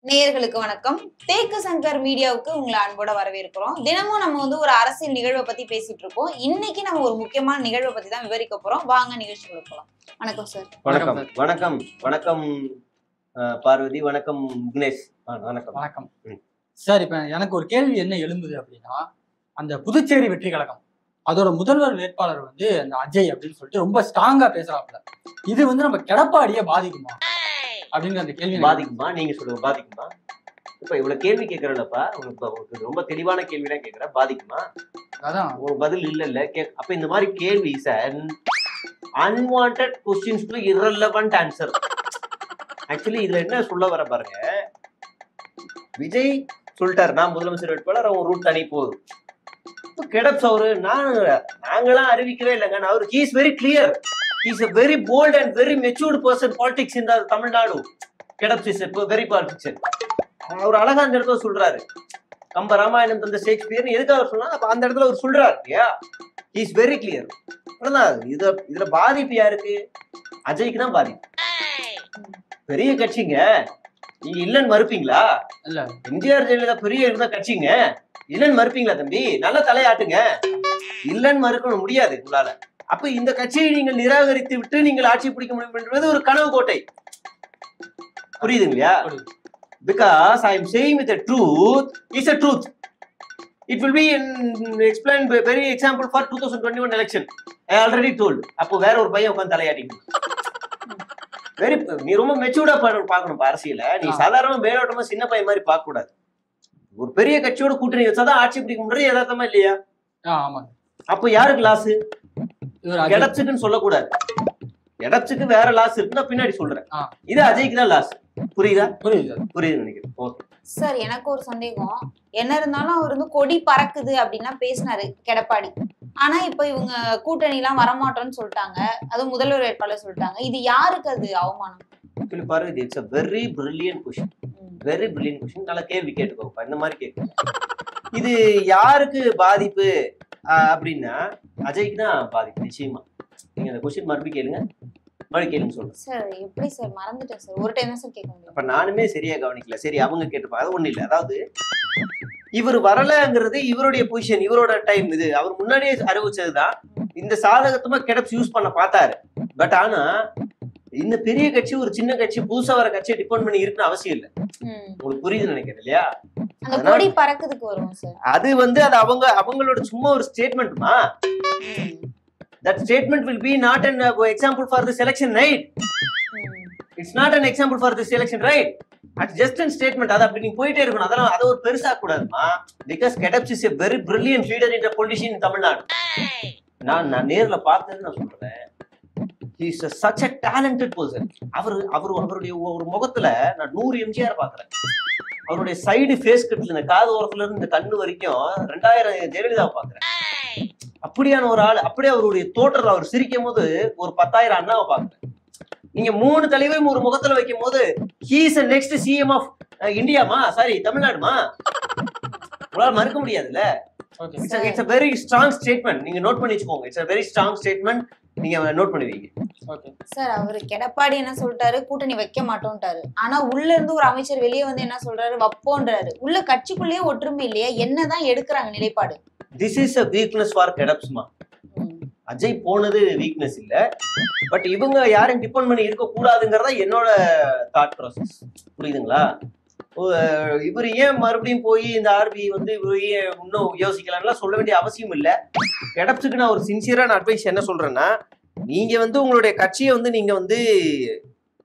நேயர்களுக்கு வணக்கம். தேக்கு சங்கர் மீடியாவுக்கு உங்களை அன்போட வரவேற்கிறோம். தினமும் நம்ம ஒரு அரசியல் நிகழ்வை பத்தி பேசிட்டு இருக்கோம். இன்னைக்கு நம்ம ஒரு முக்கியமான நிகழ்வை பத்தி தான் விவரிக்க போறோம். வாங்க நிகழ்ச்சிக்குள்ள போலாம். வணக்கம் சார். வணக்கம் வணக்கம் வணக்கம் பார்வதி. வணக்கம் விக்னேஷ். வணக்கம் வணக்கம் சார். இப்ப எனக்கு ஒரு கேள்வி என்ன எழும்புது அப்படின்னா, அந்த புதுச்சேரி வெற்றி கழகம் அதோட முதல்வர் வேட்பாளர் அந்த அஜய் அப்படின்னு சொல்லிட்டு ரொம்ப ஸ்ட்ராங்கா பேசுறாப்புல. இது நம்ம எடப்பாடியை பாதிக்குமா அப்படின்னு அந்த கேள்வி பாதிக்குமா? நீங்க சொல்லுங்க, பாதிக்குமா? இப்ப இவ்வளவு கேள்வி கேட்கறப்பா, உங்களுக்கு ரொம்ப தெளிவான கேள்வி தான் கேட்கற. பாதிக்குமா? அதான் உங்களுக்கு பதில் இல்ல. அப்ப இந்த மாதிரி கேள்வி unwanted questions to irrelevant answer. Actually இதுல என்ன சொல்ல வர பாருங்க. விஜய் சொல்லிட்டாரு நான் முதலமைச்சர் வேட்பாளர், அவங்க ரூட் தனி போகுது. கெடப்ஸ் அவரு நாங்களாம் அறிவிக்கவே இல்லைங்க. அவரு he is very clear. He is a very bold and very matured person politics in the Tamil Nadu. Kedapps is a very politician. அவர் அழகா அந்த இடத்துல சொல்றாரு, கம்ப ராமாயணம் தந்த ஷேக்ஸ்பியர் எதுக்காக சொன்னா அந்த இடத்துல அவர் சொல்றாரு. he is very clear. இதுல பாதிப்பு யாருக்கு? அஜய்க்கு தான் பாதிப்பு. பெரிய கட்சிங்க, நீங்க இல்லன்னு மறுப்பீங்களா? இல்ல, எம்ஜிஆர் ஜெயலலிதா பெரிய இருந்த கட்சிங்க, இல்லன்னு மறுப்பீங்களா? தம்பி நல்லா தலையாட்டுங்க. இல்லன்னு மறுக்க முடியாது உங்களால. அப்ப இந்த கட்சியை நீங்கள் நிராகரித்து விட்டு நீங்கள் ஆட்சி பிடிக்க முடியும் என்பது ஒரு கனவு கோட்டை. புரியுதுங்களா? Because I am saying with the truth is a truth. It will be explained by very example for 2021 election. I already told. அப்போ வேற ஒரு பையன் உட்கார்ந்து தலையாட்டிங்க. நீ ரொம்ப மெச்சூர்டா பார்க்கணும் அரசியல. நீ சாதாரணமா மேலோட்டமா சின்ன பையன் மாதிரி பார்க்க கூடாது. ஒரு பெரிய கட்சியோட கூட்டணி வச்சாதான் ஆட்சி பிடிக்க முடியாது. யதார்த்தமா இல்லையா? அப்போ யாருக்கு லாஸ்? எடப்ஸுக்குன்னு சொல்லக்கூடாது. எடப்ஸுக்கு வேற லாஸ் இருக்குன்னா பின்னாடி சொல்றேன். இது அஜய்க்கு தான் லாஸ். புரியுதா? புரியுது நினைக்கிறேன். ஓகே சார், எனக்கு ஒரு சந்தேகம். என்ன இருந்தாலும் அவர் கொடி பறக்குது அப்படின்னா பேசினாரு எடப்பாடி. ஆனா இப்ப இவங்க கூட்டணி எல்லாம் வரமாட்டோம்னு சொல்லிட்டாங்க. அது முதல்வர் வேட்பாளர் சொல்லிட்டாங்க. இது யாருக்கு அது அவமானம்? பாரு, it's a very brilliant question. very brilliant question. நல்ல கேள்வி கேட்டுக்கோப்பா. இந்த மாதிரி கேட்க இது யாருக்கு பாதிப்பு அப்படின்னா அஜய்க்கு தான் பாதிப்பு நிச்சயமா. நீங்க அந்த கொஸ்டின் மறுபடியும் கேளுங்க சொல்றேன். சார் எப்படி சார் மறந்துட்டேன் சார். ஒரு டைம் தான் சார் கேட்க முடியும். அப்ப நானுமே சரியா கவனிக்கல. சரி, அவங்க கேட்டுப்பாங்க. அது ஒண்ணு இல்ல. அதாவது இவர் வரலங்கிறது இவருடைய பொசிஷன், இவரோட டைம். இது அவர் முன்னாடியே அறிவிச்சதுதான். இந்த சாதகத்தமா கெடப்ஸ் யூஸ் பண்ண பார்த்தாரு. பட் ஆனா இந்த பெரிய கட்சி ஒரு சின்ன கட்சி புதுசா வர கட்சியை டிபெண்ட் பண்ணி இருக்குன்னு அவசியம் இல்லை. உங்களுக்கு புரியுதுன்னு நினைக்கிறேன் இல்லையா? அது அது அவங்களோட சும்மா ஒரு ஸ்டேட்மெண்ட்மா. That statement will be not an example for this election, right? It's not an example for this election, right? It's just a statement. அது அப்படி நீங்க போயிட்டே இருக்கணும். அதெல்லாம் அதை ஒரு பெருசா கூடாதுமா. Because Kedapps is a very brilliant leader in the politician in Tamil Nadu. நான் நேர்ல பார்த்தேன்னு நான் சொல்றேன். He is such a talented person. அவருடைய ஒரு முகத்துல நான் 100 எம்ஜிஆர் பாக்குறேன். அவருடைய சைடு ஃபேஸ் கட்ல இந்த காது ஓரத்துல இருந்து இந்த கண்ணு வரைக்கும் 2000 ஜெயலலிதாவை பாக்குறேன். அப்படியான ஒரு ஆள். அப்படியே அவருடைய தோற்றல், அவர் சிரிக்கும் போது ஒரு 10,000 அண்ணாவை பாக்குறேன். நீங்க 3 தலைவரையும் ஒரு முகத்துல வைக்கும் போது he is the next CM of இந்தியாமா, சாரி தமிழ்நாடுமா, உங்களால மறுக்க முடியாதுல்ல. It's a very strong statement. நீங்க நோட் பண்ணி வச்சுக்கோங்க. It's a very strong statement. நீங்க நோட் பண்ணுவீங்க. சார், அவரு எடப்பாடி என்ன சொல்லிட்டாரு? கூட்டணி வைக்க மாட்டோம்ட்டாரு. ஆனா உள்ள இருந்து ஒரு அமைச்சர் வெளியே என்ன சொல்றாரு? வப்போன்றாரு. உள்ள கட்சிக்குள்ளேயே ஒற்றுமை இல்லையா? என்னதான் எடுக்கிறாங்க நிலைப்பாடு? This is a weakness for Kedapps ma. Ajay போனது வீக்னஸ் இல்ல. பட் இவங்க யாரும் டிபெண்ட் பண்ணி இருக்க கூடாதுங்கிறதா என்னோட தாட் ப்ராசஸ். புரியுதுங்களா? இவர் ஏன் மறுபடியும் போய் இந்த ஆர்பி இவரு இன்னும் யோசிக்கலாம்லாம் சொல்ல வேண்டிய அவசியம் இல்ல. கெடப்ஸுக்கு நான் ஒரு சின்சியரான அட்வைஸ் என்ன சொல்றேன்னா, நீங்க உங்களுடைய கட்சியை நீங்க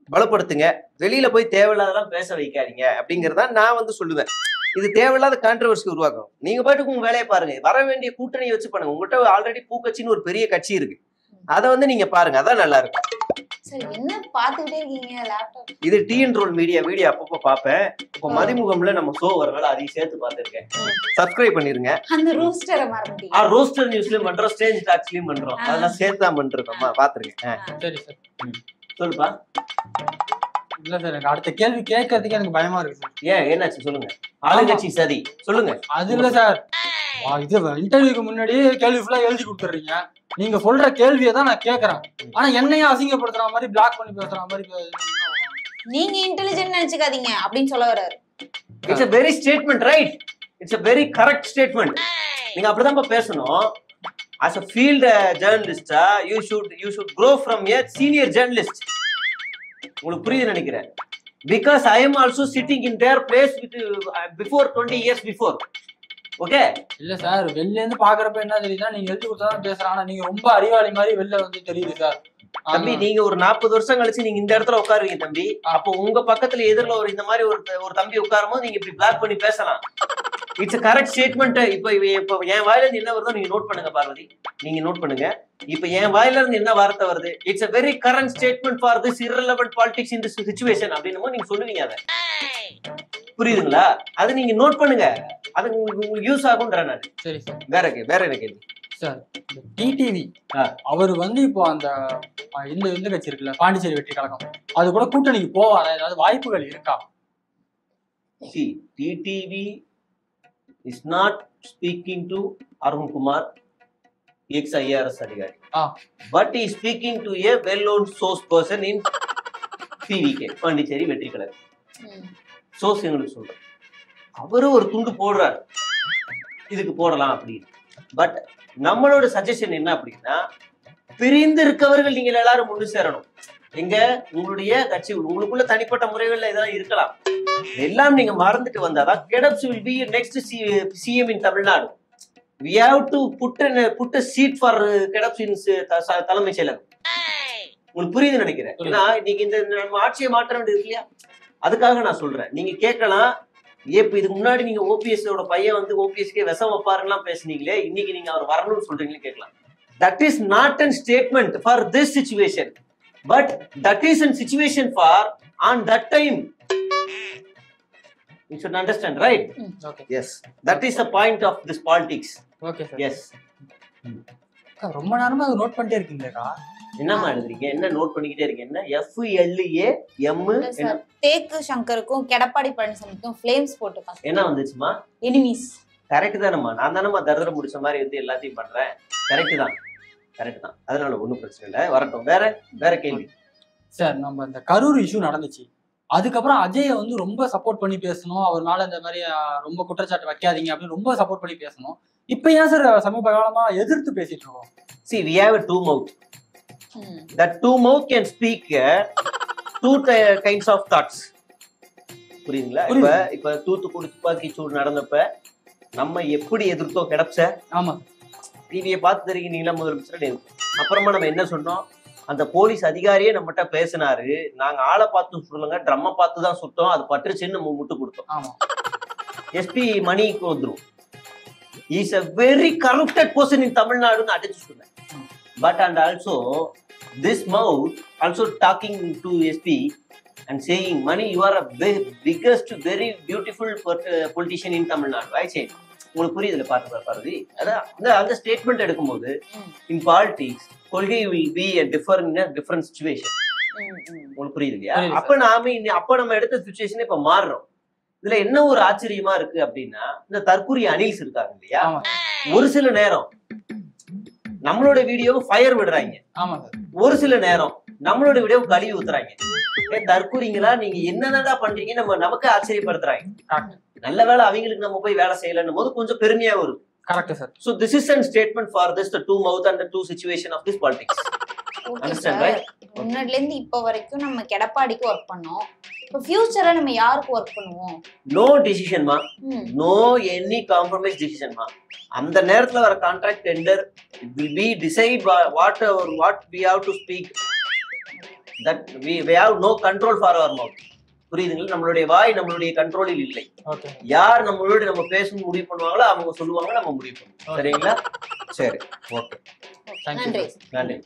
பலப்படுத்துங்க. வெளியில போய் தேவையில்லாதெல்லாம் பேச வைக்காதீங்க அப்படிங்கறத நான் சொல்லுவேன். இது தேவையில்லாத கான்ட்ரவர்சி உருவாக்கும். நீங்க பாட்டுக்கு உங்க வேலையை பாருங்க. வர வேண்டிய கூட்டணியை வச்சு பண்ணுங்க. உங்கள்கிட்ட ஆல்ரெடி பூக்கட்சின்னு ஒரு பெரிய கட்சி இருக்கு. அதை நீங்க பாருங்க. அதான் நல்லா இருக்கும். இது டிஎன் ரோல் மீடியா வீடியோ அப்பப்போ பாப்பேன். இப்போ மதிமுகம்ல நம்ம ஷோ வரனால அதையும் சேர்த்து பார்த்திருக்கேன். சப்ஸ்கிரைப் பண்ணிருங்க. ரோஸ்டர் நியூஸ்லயும் பண்றோம், ஸ்டேஜ் டாக்ஸ்லயும் பண்றோம். அதெல்லாம் சேர்த்து தான் பண்றோம். பாத்துருக்கேன். சரி சார், சொல்லுப்பா. இல்ல சார், எனக்கு அடுத்த கேள்வி கேட்கறதுக்கு எனக்கு பயமா இருக்கு சார். ஏன், என்னாச்சு சொல்லுங்க. ஆளுங்கட்சி சதி சொல்லுங்க. அது இல்ல சார், இது இன்டர்வியூக்கு முன்னாடி கேள்வி ஃபுல்லா எழுதி கொடுத்துறீங்க. நீங்க சொல்ற கேள்வியை தான் நான் கேட்கறேன். ஆனா என்னையும் அசிங்கப்படுத்துற மாதிரி, பிளாக் பண்ணி பேசுற மாதிரி. நீங்க இன்டெலிஜென்ட் நினைச்சுக்காதீங்க அப்படின்னு சொல்ல வர்றாரு. It's a very statement, right? It's a very correct statement. நீங்க அப்படிதான் பேசணும். As a field journalist, you should grow from a senior journalist. உங்களுக்கு புரியுது நினைக்கிறேன். Because I am also sitting in their place with before 20 years before. Okay இல்ல sir, வெளில இருந்து பாக்குறப்ப என்ன தெரியுதுன்னா நீங்க எழுதி கொடுத்தாதான் பேசுறேன், ஆனா நீங்க ரொம்ப அறிவாளி மாதிரி வெளில வந்து தெரியுது சார். தம்பி நீங்க ஒரு 40 வருஷம் கழிச்சு நீங்க இந்த இடத்துல உட்காருவீங்க தம்பி. அப்போ உங்க பக்கத்துல எதிரில ஒரு இந்த மாதிரி ஒரு தம்பி உட்காரும்போது நீங்க இப்படி பிளாக் பண்ணி பேசலாம். It's a correct statement. இப்போ என் வாயில இருந்து என்ன வருதோ நீங்க நோட் பண்ணுங்க பார்வதி, நீங்க நோட் பண்ணுங்க. இப்போ என் வாயில இருந்து என்ன வார்த்தை வருது, it's a very current statement for this irrelevant politics in this situation அப்படின்னு நீங்க சொல்லுவீங்க. அதை புரியுதுங்களா? அது நீங்க நோட் பண்ணுங்க, அது உங்களுக்கு யூஸ் ஆகும்ன்றேன் நான். சரி சார், வேற என்ன கேள்வி சார்? டிடிவி அவர் வந்து இப்போ அந்த இந்த கட்சி இருக்குல்ல, பாண்டிச்சேரி வெற்றி கழகம், அது கூட கூட்டணிக்கு போவாரா? ஏதாவது வாய்ப்புகள் இருக்கா? See, TTV is not speaking to Arun Kumar, ex-IRS adhikari, but he is speaking to a well-known source person in PVK, Pondicherry வெற்றி கழகம். சோர்ஸ் எங்களுக்கு சொல்றேன், அவரு ஒரு துண்டு போடுறாரு, இதுக்கு போடலாம் அப்படின்னு. பட் நம்மளோட சஜஷன் என்ன அப்படின்னா, பிரிந்து இருக்கவர்கள் நீங்கள் எல்லாரும் முன்னு சேரணும். எங்க உங்களுடைய கட்சி உங்களுக்குள்ள தனிப்பட்ட முறைகள்ல இதெல்லாம் இருக்கலாம், எல்லாம் நீங்க மறந்துட்டு வந்தாதான் கெடப்ஸ் will be next CM in Tamil Nadu. We have to put a seat for கெடப்ஸ் in தலைமைச் செயலகம். உங்களுக்கு புரியுது நினைக்கிறேன். ஏன்னா இன்னைக்கு இந்த நம்ம ஆட்சியை மாற்ற வேண்டியது இல்லையா, அதுக்காக நான் சொல்றேன். நீங்க கேட்கலாம், இப்ப இதுக்கு முன்னாடி நீங்க ஓபிஎஸ் ஓட பையன் வந்து ஓபிஎஸ்கே விஷம் வைப்பாருலாம் பேசுனீங்களே, இன்னைக்கு நீங்க அவர் வரணும்னு சொல்றீங்களே கேட்கலாம். That is not a statement for this situation, but that is a situation for on that time. You should understand, right? Okay. Yes, that is the point of this politics. Okay sir. Yes. ரொம்ப நேரமா அதை note பண்ணிட்டே இருக்கீங்களா? என்னமா எழுதுறீங்க, என்ன note பண்ணிக்கிட்டே இருக்கீங்க? என்ன FLAM தேக்கு சங்கருக்கும் எடப்பாடி பழனிசாமிக்கும் ஃப்ளேம்ஸ் போட்டுப்பாங்க. என்ன வந்துச்சுமா? எனிமீஸ். கரெக்ட் தானம்மா, நான் தானம்மா தரதர முடிச்ச மாதிரி வந்து எல்லாத்தையும் பண்றேன். கரெக்ட் தான், அதனால ஒன்றும் பிரச்சனை இல்லை, வரட்டும். வேற கேள்வி சார். நம்ம இந்த கரூர் இஷ்யூ நடந்துச்சு, அதுக்கப்புறம் அஜயை வந்து ரொம்ப சப்போர்ட் பண்ணி பேசணும், அவர் மேல இந்த மாதிரி ரொம்ப குற்றச்சாட்டு வைக்காதீங்க அப்படின்னு ரொம்ப சப்போர்ட் பண்ணி பேசணும். இப்ப ஏன் சார் சமீப காலமா எதிர்த்து பேசிட்டு இருக்கோம்? See, we have a two mouth. That two mouth can speak two kinds of thoughts. புரியுதுங்களா? இப்ப தூத்துக்குடி துப்பாக்கி சூடு நடந்தப்ப நம்ம எப்படி எதிர்த்தோம் கிடப்ச? ஆமா, டிவியை பார்த்து தெரியும் நீங்களா முதலமைச்சர். அப்புறமா நம்ம என்ன சொன்னோம், அந்த போலீஸ் அதிகாரியே நம்மகிட்ட பேசினாரு, நாங்க ஆளை பார்த்து சொல்லுங்க, ட்ரம்மை பார்த்து தான் சுட்டோம், அது பற்றுச்சுன்னு நம்ம முட்டு கொடுத்தோம். எஸ்பி மணிக்கு வந்துரும், is a very corrupted person in தமிழ்நாடுன்னு அடிச்சு சொன்னேன். But and also this mouth also talking to SP and saying, Mani, you are a biggest, very beautiful politician in Tamil Nadu. I say, உங்களுக்கு புரியுதுல பார்வதி? அதான் அந்த statement எடுக்கும்போது in politics கொள்கை will be a different situation. உங்களுக்கு புரியுது இல்லையா? அப்ப நம்ம எடுத்த சிச்சுவேஷன் இப்ப மாறுறோம். இதுல என்ன ஒரு ஆச்சரியமா இருக்கு அப்படின்னா, இந்த தற்கூரி அணில்ஸ் இருக்காங்க இல்லையா, ஒரு சில நேரம் நம்மளோட வீடியோ ஃபயர் விடுறாங்க, ஒரு சில நேரம் நம்மளோட வீடியோ கழுவி ஊத்துறாங்க. தற்கூரிங்களா நீங்க என்னடா பண்றீங்க நமக்கு ஆச்சரியப்படுத்துறாங்க. நல்ல வேலை அவங்களுக்கு நம்ம போய் வேலை செய்யலன்னும் போது கொஞ்சம் பெருமையா வரும். Correct sir. So this is a statement for this the two mouth and the two situation of this politics. Understand, right? முன்னாடில இருந்து இப்ப வரைக்கும் நம்ம எடப்பாடிக்கு வர்க் பண்ணோம், இப்ப ஃபியூச்சர்ல நம்ம யாருக்கு வர்க் பண்ணுவோம்? நோ டிசிஷன் மா, நோ எனி காம்ப்ரமைஸ் டிசிஷன் மா. அந்த நேரத்துல வர contract tender it will be decide what we have to speak, that we have no control for our mouth. புரியுதுங்களா? நம்மளுடைய வாய் நம்மளுடைய கண்ட்ரோலில் இல்லை. யார் நம்மளோட நம்ம பேசணும் முடிவு பண்ணுவாங்களோ அவங்க சொல்லுவாங்க, நம்ம முடிவு பண்ணுவோம். சரிங்களா? சரி, ஓகே, நன்றி. நன்றி.